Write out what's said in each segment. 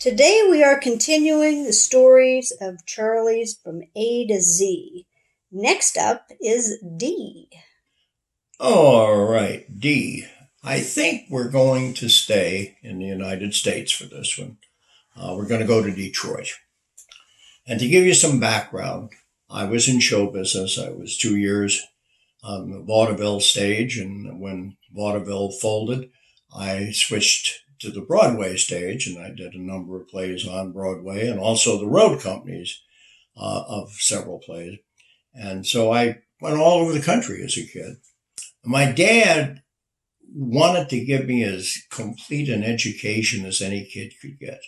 Today we are continuing the stories of Charlie's from A to Z. Next up is D. All right, D. I think we're going to stay in the United States for this one. We're going to go to Detroit. And to give you some background, I was in show business. I was 2 years on the vaudeville stage, and when vaudeville folded, I switched to the Broadway stage, and I did a number of plays on Broadway and also the road companies of several plays. And so I went all over the country as a kid. My dad wanted to give me as complete an education as any kid could get.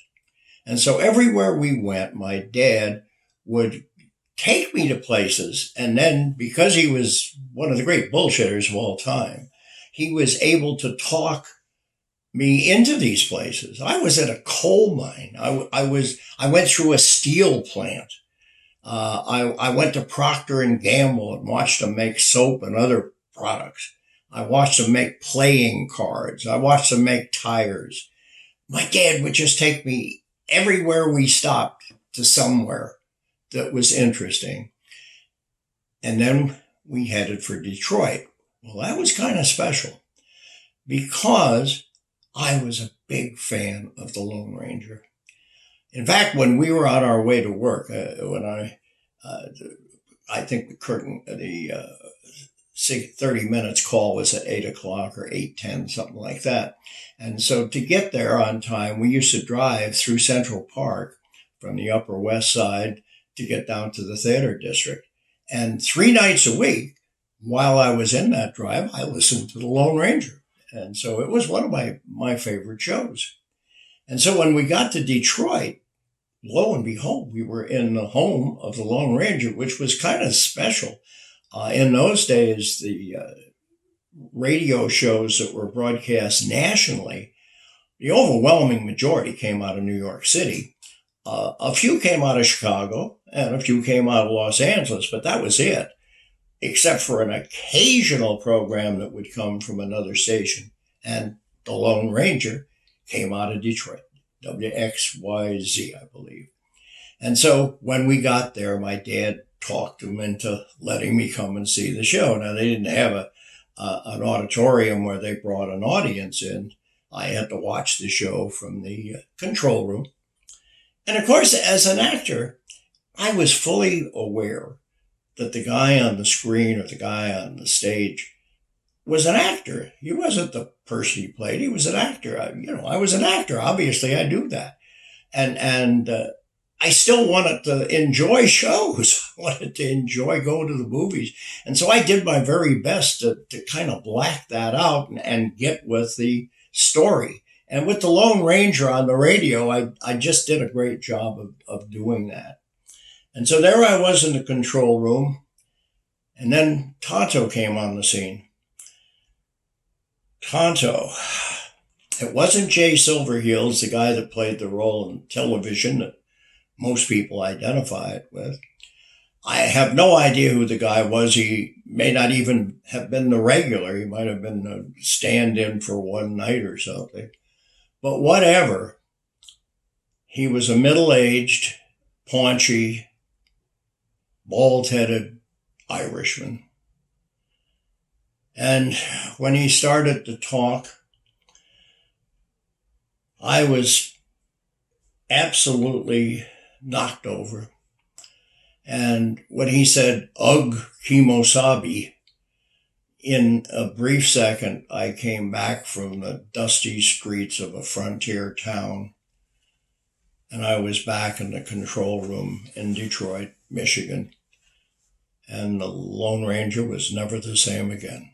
And so everywhere we went, my dad would take me to places. And then because he was one of the great bullshitters of all time, he was able to talk me into these places. I was at a coal mine. I went through a steel plant. I went to Procter and Gamble and watched them make soap and other products. I watched them make playing cards. I watched them make tires. My dad would just take me everywhere we stopped to somewhere that was interesting. And then we headed for Detroit. Well, that was kind of special because I was a big fan of the Lone Ranger. In fact, when we were on our way to work, I think the 30 minutes call was at 8 o'clock or 8:10, something like that. And so to get there on time, we used to drive through Central Park from the Upper West Side to get down to the theater district. And 3 nights a week, while I was in that drive, I listened to the Lone Ranger. And so it was one of my favorite shows. And so when we got to Detroit, lo and behold, we were in the home of the Lone Ranger, which was kind of special. In those days, the radio shows that were broadcast nationally, the overwhelming majority came out of New York City. A few came out of Chicago, and a few came out of Los Angeles, but that was it, except for an occasional program that would come from another station. And the Lone Ranger came out of Detroit, WXYZ, I believe. And so when we got there, my dad talked him into letting me come and see the show. Now, they didn't have an auditorium where they brought an audience in. I had to watch the show from the control room. And of course, as an actor, I was fully aware that the guy on the screen or the guy on the stage was an actor. He wasn't the person he played. He was an actor. I was an actor. Obviously, I do that. And I still wanted to enjoy shows. I wanted to enjoy going to the movies. And so I did my very best to kind of black that out and get with the story. And with the Lone Ranger on the radio, I just did a great job of doing that. And so there I was in the control room. And then Tonto came on the scene. Tonto. It wasn't Jay Silverheels, the guy that played the role in television that most people identify it with. I have no idea who the guy was. He may not even have been the regular. He might have been a stand-in for one night or something. But whatever. He was a middle-aged, paunchy, bald-headed Irishman. And when he started to talk, I was absolutely knocked over. And when he said, "Ugh, Kimosabi," in a brief second, I came back from the dusty streets of a frontier town, and I was back in the control room in Detroit, Michigan. And the Lone Ranger was never the same again.